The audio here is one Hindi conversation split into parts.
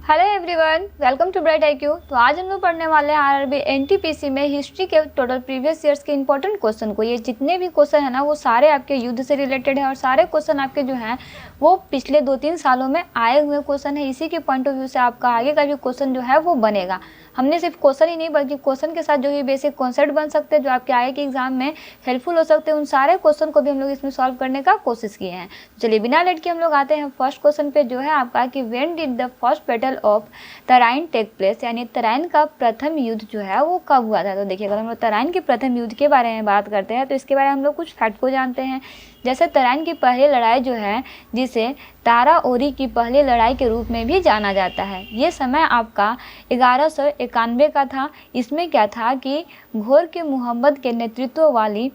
Hello everyone, welcome to Bright IQ. तो आज हम लोग पढ़ने वाले हैं आरआरबी एनटीपीसी में हिस्ट्री के टोटल प्रीवियस ईयर्स के इंपॉर्टेंट क्वेश्चन को। ये जितने भी क्वेश्चन है ना वो सारे आपके युद्ध से रिलेटेड है और सारे क्वेश्चन आपके जो हैं वो पिछले 2-3 सालों में आए हुए क्वेश्चन है। इसी के पॉइंट ऑफ व्यू से आपका आगे का भी क्वेश्चन जो है वो बनेगा। हमने सिर्फ क्वेश्चन ही नहीं बल्कि क्वेश्चन के साथ जो भी बेसिक कॉन्सेप्ट बन सकते हैं जो आपके आगे के एग्जाम में हेल्पफुल हो सकते हैं, उन सारे क्वेश्चन को भी हम लोग इसमें सॉल्व करने का कोशिश किए हैं। चलिए बिना लेट के हम लोग आते हैं फर्स्ट क्वेश्चन पे, जो है आपका कि when did the first battle of Tarain take place, यानी तराइन का प्रथम युद्ध जो है वो कब हुआ था। तो देखिए, अगर हम लोग तराइन के प्रथम युद्ध के बारे में बात करते हैं तो इसके बारे में हम लोग कुछ फैक्ट को जानते हैं। जैसे तराइन की पहली लड़ाई जो है जिसे तारा ओरी की पहली लड़ाई के रूप में भी जाना जाता है, ये समय आपका 1191 का था। इसमें क्या था कि घोर के मुहम्मद के नेतृत्व वाली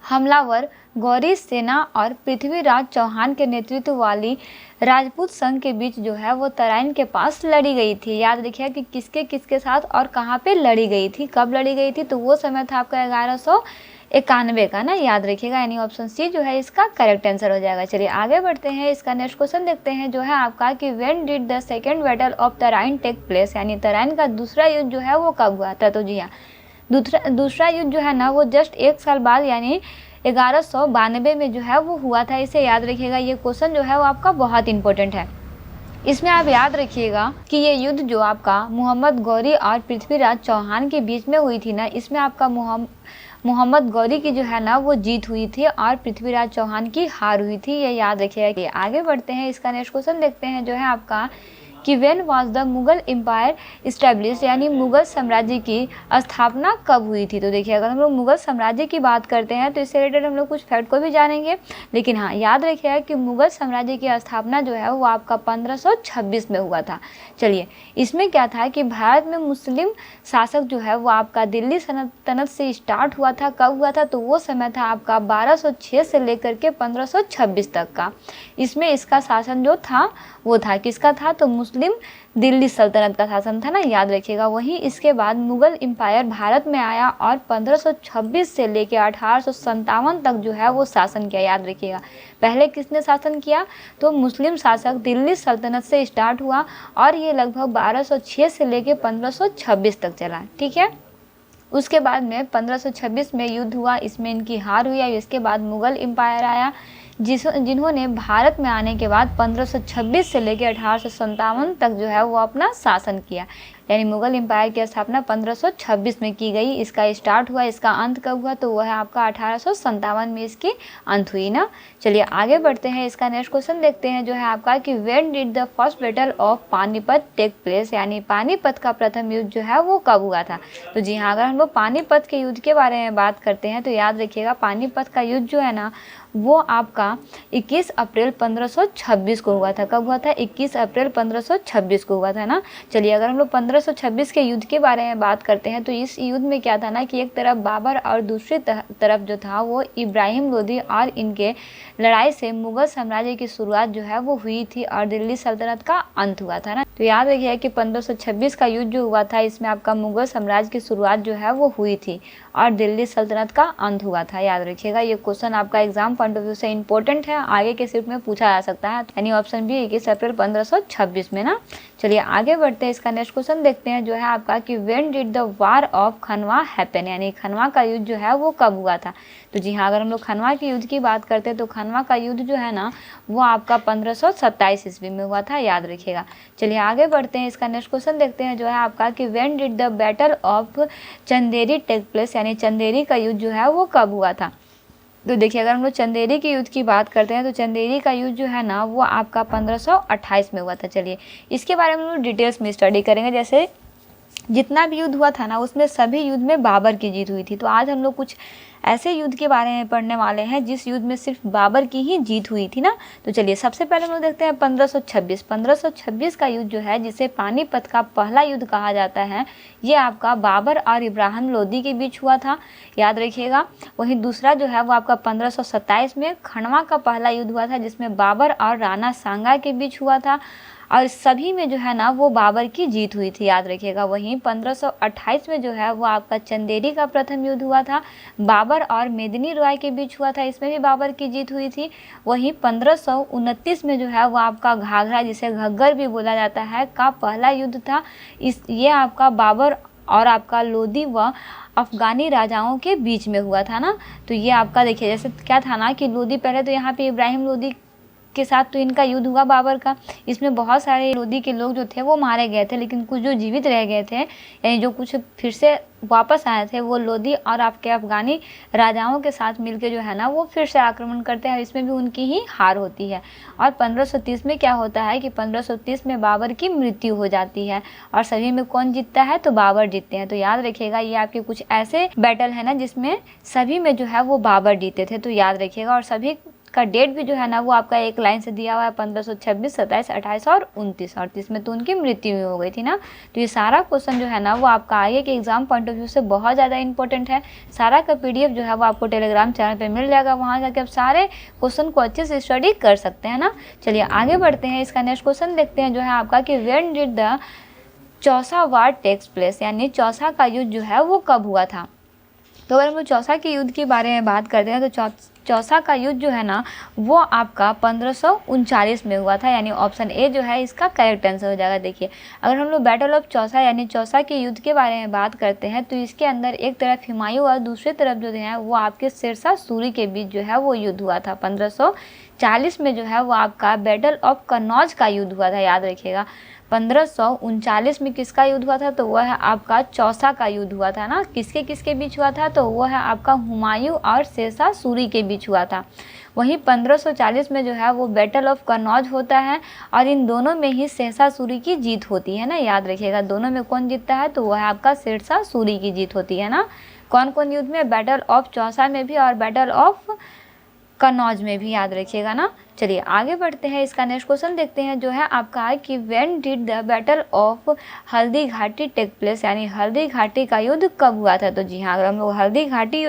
हमलावर गौरी सेना और पृथ्वीराज चौहान के नेतृत्व वाली राजपूत संघ के बीच जो है वो तराइन के पास लड़ी गई थी। याद रखिएगा कि किसके किसके साथ और कहाँ पे लड़ी गई थी, कब लड़ी गई थी। तो वो समय था आपका 1191 का ना, याद रखिएगा। यानी ऑप्शन सी जो है इसका करेक्ट आंसर हो जाएगा। चलिए आगे बढ़ते हैं, इसका नेक्स्ट क्वेश्चन देखते हैं, जो है आपका कि when did the second battle of Tarain take place, यानी तराइन का दूसरा युद्ध जो है वो कब हुआ था। तो जी हाँ, दूसरा युद्ध जो है ना वो जस्ट 1 साल बाद यानी 1192 में जो है वो हुआ था। इसे याद रखिएगा, ये क्वेश्चन जो है वो आपका बहुत इंपॉर्टेंट है। इसमें आप याद रखिएगा कि ये युद्ध जो आपका मोहम्मद गौरी और पृथ्वीराज चौहान के बीच में हुई थी ना, इसमें आपका मोहम्मद गौरी की जो है ना वो जीत हुई थी और पृथ्वीराज चौहान की हार हुई थी, ये याद रखिएगा। आगे बढ़ते हैं, इसका नेक्स्ट क्वेश्चन देखते हैं, जो है आपका कि when was the Mughal empire establish, यानी मुगल साम्राज्य की स्थापना कब हुई थी। तो देखिए, अगर हम लोग मुगल साम्राज्य की बात करते हैं तो इससे रिलेटेड हम लोग कुछ फैक्ट को भी जानेंगे, लेकिन हाँ याद रखिएगा कि मुगल साम्राज्य की स्थापना जो है वो आपका 1526 में हुआ था। चलिए, इसमें क्या था कि भारत में मुस्लिम शासक जो है वो आपका दिल्ली सल्तनत से स्टार्ट हुआ था। कब हुआ था, तो वो समय था आपका 1206 से लेकर के 1526 तक का। इसमें इसका शासन जो था वो था किसका था, तो मुस्लिम दिल्ली सल्तनत का शासन था ना, याद रखिएगा। वहीं इसके बाद मुगल एम्पायर भारत में आया और 1526 से लेकर 1857 तक जो है वो शासन किया, याद रखिएगा। पहले किसने शासन किया, तो मुस्लिम शासक दिल्ली सल्तनत से स्टार्ट हुआ और ये लगभग 1206 से लेकर 1526 तक चला, ठीक है। उसके बाद में 1526 में युद्ध हुआ, इसमें इनकी हार हुई। इसके बाद मुगल एम्पायर आया जिन्होंने भारत में आने के बाद 1526 से लेकर 1857 तक जो है वो अपना शासन किया। यानी मुगल एम्पायर की स्थापना 1526 में की गई। इसका स्टार्ट हुआ, इसका अंत कब हुआ, तो वह है आपका 1857 में इसकी अंत हुई ना। चलिए आगे बढ़ते हैं, इसका नेक्स्ट क्वेश्चन देखते हैं, जो है आपका कि when did the first battle of Panipat take place, यानी पानीपत का प्रथम युद्ध जो है वो कब हुआ था। तो जी हाँ, अगर हम लोग पानीपत के युद्ध के बारे में बात करते हैं तो याद रखिएगा पानीपत का युद्ध जो है ना वो आपका 21 अप्रैल 1526 को हुआ था। कब हुआ था, 21 अप्रैल 1526 को हुआ था ना। चलिए, अगर हम लोग 1526 के युद्ध के बारे में बात करते हैं तो इस युद्ध में क्या था ना कि एक तरफ बाबर और दूसरी तरफ जो था वो इब्राहिम लोदी, और इनके लड़ाई से मुगल साम्राज्य की शुरुआत जो है वो हुई थी और दिल्ली सल्तनत का अंत हुआ था ना। तो याद रखिए कि 1526 का युद्ध जो हुआ था इसमें आपका मुगल साम्राज्य की शुरुआत जो है वो हुई थी और दिल्ली सल्तनत का अंत हुआ था, याद रखिएगा। ये क्वेश्चन आपका एग्जाम पॉइंट ऑफ व्यू से इंपॉर्टेंट है, आगे के शिफ्ट में पूछा जा सकता है। यानी ऑप्शन बी 21 अप्रैल 1526 में ना। चलिए आगे बढ़ते हैं, इसका नेक्स्ट क्वेश्चन देखते हैं, जो है आपका कि when did the war of Khanwa happen, यानी खनवा का युद्ध जो है वो कब हुआ था। तो जी हाँ, अगर हम लोग खनवा के युद्ध की बात करते हैं तो खनवा का युद्ध जो है ना वो आपका 1527 ईस्वी में हुआ था, याद रखिएगा। चलिए आगे बढ़ते हैं, इसका नेक्स्ट क्वेश्चन देखते हैं, जो है आपका कि when did the battle of Chanderi take place, यानी चंदेरी का युद्ध जो है वो कब हुआ था। तो देखिए, अगर हम लोग चंदेरी के युद्ध की बात करते हैं तो चंदेरी का युद्ध जो है ना वो आपका 1528 में हुआ था। चलिए इसके बारे में हम लोग डिटेल्स में स्टडी करेंगे। जैसे जितना भी युद्ध हुआ था ना उसमें सभी युद्ध में बाबर की जीत हुई थी। तो आज हम लोग कुछ ऐसे युद्ध के बारे में पढ़ने वाले हैं जिस युद्ध में सिर्फ बाबर की ही जीत हुई थी ना। तो चलिए सबसे पहले हम लोग देखते हैं 1526 का युद्ध जो है जिसे पानीपत का पहला युद्ध कहा जाता है, ये आपका बाबर और इब्राहिम लोदी के बीच हुआ था, याद रखिएगा। वहीं दूसरा जो है वो आपका 1527 में खनवा का पहला युद्ध हुआ था जिसमें बाबर और राणा सांगा के बीच हुआ था। और सभी में जो है ना वो बाबर की जीत हुई थी, याद रखिएगा। वहीं 1528 में जो है वो आपका चंदेरी का प्रथम युद्ध हुआ था, बाबर और मेदिनी राय के बीच हुआ था, इसमें भी बाबर की जीत हुई थी। वहीं 1529 में जो है वो आपका घाघरा, जिसे घग्गर भी बोला जाता है, का पहला युद्ध था। ये आपका बाबर और आपका लोदी व अफगानी राजाओं के बीच में हुआ था ना। तो ये आपका देखिए जैसे क्या था ना कि लोदी, पहले तो यहाँ पे इब्राहिम लोदी के साथ तो इनका युद्ध हुआ बाबर का। इसमें बहुत सारे लोदी के लोग जो थे वो मारे गए थे, लेकिन कुछ जो जीवित रह गए थे, यानी जो कुछ फिर से वापस आए थे, वो लोदी और आपके अफगानी राजाओं के साथ मिलकर जो है ना वो फिर से आक्रमण करते हैं। इसमें भी उनकी ही हार होती है। और 1530 में क्या होता है कि 1530 में बाबर की मृत्यु हो जाती है। और सभी में कौन जीतता है? तो बाबर जीतते हैं। तो याद रखिएगा ये आपके कुछ ऐसे बैटल है ना जिसमें सभी में जो है वो बाबर जीते थे, तो याद रखिएगा। और सभी का डेट भी जो है ना वो आपका एक लाइन से दिया हुआ है, 1526, 27, 28 और 29। और 30 में तो उनकी मृत्यु हो गई थी ना। तो ये सारा क्वेश्चन जो है ना वो आपका आगे के एग्जाम पॉइंट ऑफ व्यू से बहुत ज़्यादा इंपॉर्टेंट है। सारा का PDF जो है वो आपको टेलीग्राम चैनल पे मिल जाएगा, वहाँ जाके आप सारे क्वेश्चन को अच्छे से स्टडी कर सकते हैं ना। चलिए आगे बढ़ते हैं। इसका नेक्स्ट क्वेश्चन देखते हैं जो है आपका कि when did the Chausa war takes place, यानी चौसा का युद्ध जो है वो कब हुआ था। तो अगर हम लोग चौसा के युद्ध के बारे में बात करते हैं तो चौसा का युद्ध जो है ना वो आपका 1539 में हुआ था, यानी ऑप्शन ए जो है इसका करेक्ट आंसर हो जाएगा। देखिए अगर हम लोग बैटल ऑफ चौसा यानी चौसा के युद्ध के बारे में बात करते हैं तो इसके अंदर एक तरफ हुमायूं और दूसरी तरफ जो है वो आपके शेरशाह सूरी के बीच जो है वो युद्ध हुआ था। 1540 में जो है वो आपका बैटल ऑफ कन्नौज का युद्ध हुआ था, याद रखिएगा। 1539 में किसका युद्ध हुआ था? तो वह है आपका चौसा का युद्ध हुआ था ना। किसके किसके बीच हुआ था? तो वह है आपका हुमायूं और शेरशाह सूरी के बीच हुआ था। वहीं 1540 में जो है वो बैटल ऑफ कन्नौज होता है और इन दोनों में ही शेरशाह सूरी की जीत होती है ना, याद रखिएगा। दोनों में कौन जीतता है? तो वह है आपका शेरशाह सूरी की जीत होती है ना। कौन कौन युद्ध में? बैटल ऑफ चौसा में भी और बैटल ऑफ कन्नौज में भी, याद रखिएगा ना। चलिए आगे बढ़ते हैं। इसका नेक्स्ट क्वेश्चन देखते हैं जो है आपका कि when did the battle of Haldi Ghati take place, यानी हल्दी घाटी का युद्ध कब हुआ था। तो जी हाँ, अगर हम लोग हल्दी घाटी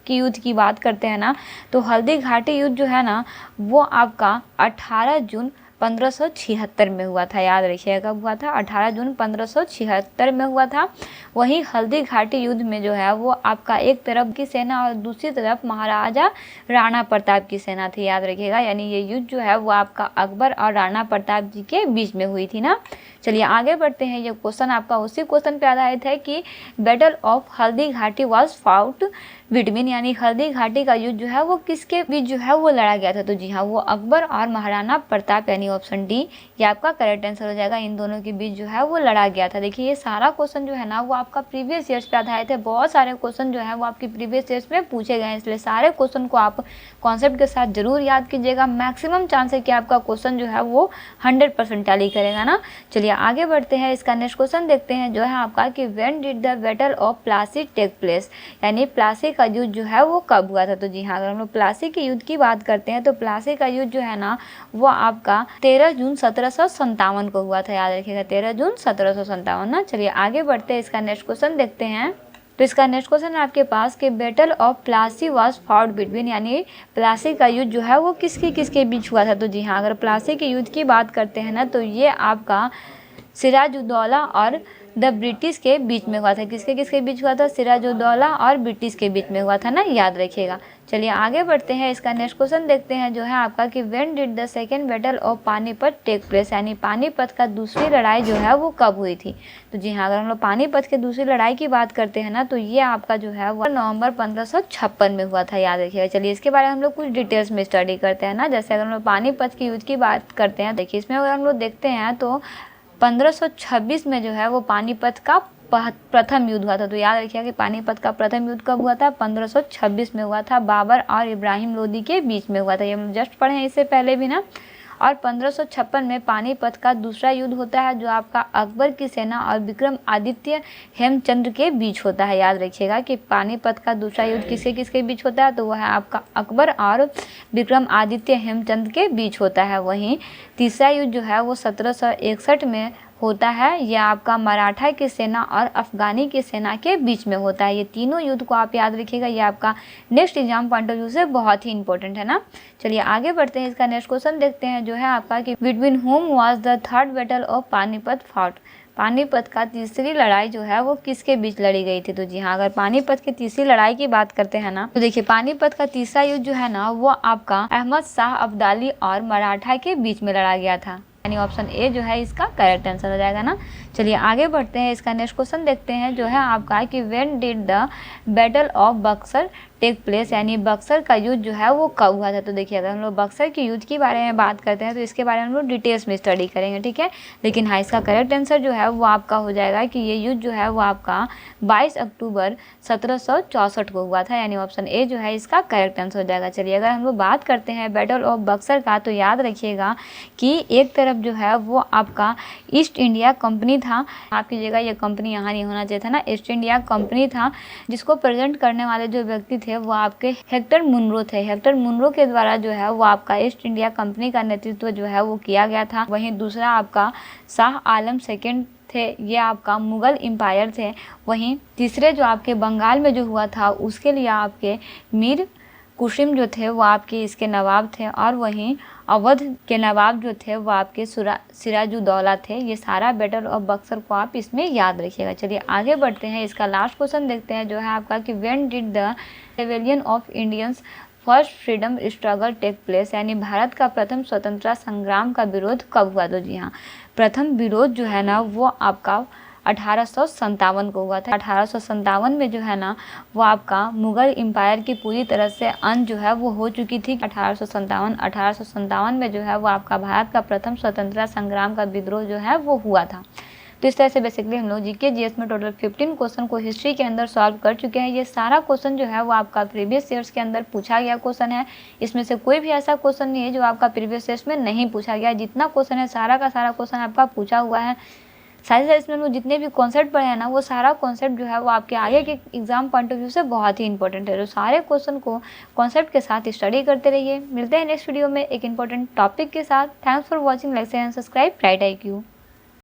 की युद्ध की बात करते हैं ना तो हल्दी घाटी युद्ध जो है ना वो आपका 18 जून 1576 में हुआ था, याद रखिएगा। कब हुआ था? 18 जून 1576 में हुआ था। वहीं हल्दी घाटी युद्ध में जो है वो आपका एक तरफ की सेना और दूसरी तरफ महाराजा राणा प्रताप की सेना थी, याद रखिएगा। यानी ये युद्ध जो है वो आपका अकबर और राणा प्रताप जी के बीच में हुई थी ना। चलिए आगे बढ़ते हैं। ये क्वेश्चन आपका उसी क्वेश्चन पे आधारित है कि battle of Haldi Ghati was fought between, यानी हल्दी घाटी का युद्ध जो है वो किसके बीच जो है वो लड़ा गया था। तो जी हाँ, वो अकबर और महाराणा प्रताप, यानी ऑप्शन डी ये आपका करेक्ट आंसर हो जाएगा। इन दोनों के बीच जो है वो लड़ा गया था। देखिए ये सारा क्वेश्चन जो है ना वो आपका प्रीवियस ईयर्स पे आधारित है। बहुत सारे क्वेश्चन जो है वो आपके प्रीवियस ईयर्स में पूछे गए हैं, इसलिए सारे क्वेश्चन को आप कॉन्सेप्ट के साथ जरूर याद कीजिएगा। मैक्सिमम चांस है कि आपका क्वेश्चन जो है वो 100% टैली करेगा ना। चलिए आगे बढ़ते हैं। इसका नेक्स्ट क्वेश्चन देखते हैं जो है आपका कि when did the battle of Plassey take place, यानी प्लासी का युद्ध जो है वो कब हुआ था। तो जी हाँ, अगर हम लोग प्लासी के युद्ध की बात करते हैं तो प्लासी का युद्ध जो है ना वो आपका 13 जून 1757 को हुआ था, याद रखिएगा। 13 जून 1757 ना। चलिए आगे बढ़ते हैं। इसका नेक्स्ट क्वेश्चन देखते हैं। तो इसका नेक्स्ट क्वेश्चन है आपके पास कि battle of Plassey was fought between, यानी प्लासी का युद्ध जो है वो किसके किसके बीच हुआ था। तो जी हाँ, अगर प्लासी के युद्ध की बात करते हैं ना तो ये आपका सिराजुद्दौला और द ब्रिटिश के बीच में हुआ था। किसके किसके बीच हुआ था? सिराजुद्दौला और ब्रिटिश के बीच में हुआ था ना, याद रखिएगा। चलिए आगे बढ़ते हैं। इसका नेक्स्ट क्वेश्चन देखते हैं जो है आपका कि when did the second battle of Panipat take place, यानी पानीपत का दूसरी लड़ाई जो है वो कब हुई थी। तो जी हाँ, अगर हम लोग पानीपत के दूसरी लड़ाई की बात करते हैं ना तो ये आपका जो है वो नवंबर 1556 में हुआ था, याद रखिएगा। चलिए इसके बारे में हम लोग कुछ डिटेल्स में स्टडी करते हैं ना। जैसे अगर हम लोग पानीपत के युद्ध की बात करते हैं, देखिए इसमें अगर हम लोग देखते हैं तो 1526 में जो है वो पानीपत का प्रथम युद्ध हुआ था। तो याद रखिएगा कि पानीपत का प्रथम युद्ध कब हुआ था? 1526 में हुआ था। बाबर और इब्राहिम लोदी के बीच में हुआ था। ये हम जस्ट पढ़े हैं इससे पहले भी ना। और 1556 में पानीपत का दूसरा युद्ध होता है जो आपका अकबर की सेना और विक्रम आदित्य हेमचंद्र के बीच होता है। याद रखिएगा कि पानीपत का दूसरा युद्ध किसके किसके बीच होता है। तो वह है आपका अकबर और विक्रम आदित्य हेमचंद्र के बीच होता है। वहीं तीसरा युद्ध जो है वो 1761 में होता है यह आपका मराठा की सेना और अफगानी की सेना के बीच में होता है। ये तीनों युद्ध को आप याद रखिएगा, ये आपका next exam point of view से बहुत ही इंपॉर्टेंट है ना। चलिए आगे बढ़ते हैं, इसका नेक्स्ट क्वेश्चन देखते हैं जो है आपका कि between home was the third battle of Panipat fought. Panipat का तीसरी लड़ाई जो है वो किसके बीच लड़ी गई थी? तो जी हाँ, अगर पानीपत की तीसरी लड़ाई की बात करते हैं ना, तो देखिए पानीपत का तीसरा युद्ध जो है ना वो आपका अहमद शाह अब्दाली और मराठा के बीच में लड़ा गया था, यानी ऑप्शन ए जो है इसका करेक्ट आंसर हो जाएगा ना। चलिए आगे बढ़ते हैं, इसका नेक्स्ट क्वेश्चन देखते हैं जो है आपका कि when did the battle of Buxar take place, यानी बक्सर का युद्ध जो है वो कब हुआ था? तो देखिए अगर हम लोग बक्सर के युद्ध के बारे में बात करते हैं तो इसके बारे में हम लोग डिटेल्स में स्टडी करेंगे, ठीक है। लेकिन हाँ, इसका करेक्ट आंसर जो है वो आपका हो जाएगा कि ये युद्ध जो है वो आपका 22 अक्टूबर 1764 को हुआ था, यानी ऑप्शन ए जो है इसका करेक्ट आंसर हो जाएगा। चलिए अगर हम लोग बात करते हैं बैटल ऑफ बक्सर का, तो याद रखिएगा कि एक तरफ जो है वो आपका ईस्ट इंडिया कंपनी था, आपकी जगह ये कंपनी यहाँ नहीं होना चाहिए था ना, ईस्ट इंडिया कंपनी था, जिसको प्रेजेंट करने वाले जो व्यक्ति थे वो आपके हेक्टर मुनरो थे। हेक्टर मुनरो के द्वारा जो है वो आपका ईस्ट इंडिया कंपनी का नेतृत्व जो है वो किया गया था। वहीं दूसरा आपका शाह आलम सेकेंड थे, ये आपका मुगल एम्पायर थे। वहीं तीसरे जो आपके बंगाल में जो हुआ था उसके लिए आपके मीर कुसिम जो थे वो आपके इसके नवाब थे, और वहीं अवध के नवाब जो थे वो आपके सिराजुद्दौला थे। ये सारा बैटल ऑफ बक्सर को आप इसमें याद रखिएगा। चलिए आगे बढ़ते हैं, इसका लास्ट क्वेश्चन देखते हैं जो है आपका कि when did the rebellion of Indians first freedom struggle take place, यानी भारत का प्रथम स्वतंत्रता संग्राम का विरोध कब हुआ? तो जी हाँ, प्रथम विरोध जो है ना वो आपका 1857 को हुआ था। 1857 में जो है ना वो आपका मुगल एम्पायर की पूरी तरह से अंत जो है वो हो चुकी थी। 1857 में जो है वो आपका भारत का प्रथम स्वतंत्रता संग्राम का विद्रोह जो है वो हुआ था। तो इस तरह से बेसिकली हम लोग जीके जीएस में टोटल 15 क्वेश्चन को हिस्ट्री के अंदर सॉल्व कर चुके हैं। ये सारा क्वेश्चन जो है वो आपका प्रीवियस ईयर्स के अंदर पूछा गया क्वेश्चन है। इसमें से कोई भी ऐसा क्वेश्चन नहीं है जो आपका प्रीवियस ईयर्स में नहीं पूछा गया। जितना क्वेश्चन है सारा का सारा क्वेश्चन आपका पूछा हुआ है। साथ ही साथ इसमें लोग जितने भी कॉन्सेप्ट पढ़े हैं ना वो सारा कॉन्सेप्ट जो है वो आपके आगे के एग्जाम पॉइंट ऑफ व्यू से बहुत ही इंपॉर्टेंट है। तो सारे क्वेश्चन को कॉन्सेप्ट के साथ स्टडी करते रहिए। मिलते हैं नेक्स्ट वीडियो में एक इंपॉर्टेंट टॉपिक के साथ। Thanks for watching, like and subscribe bright IQ।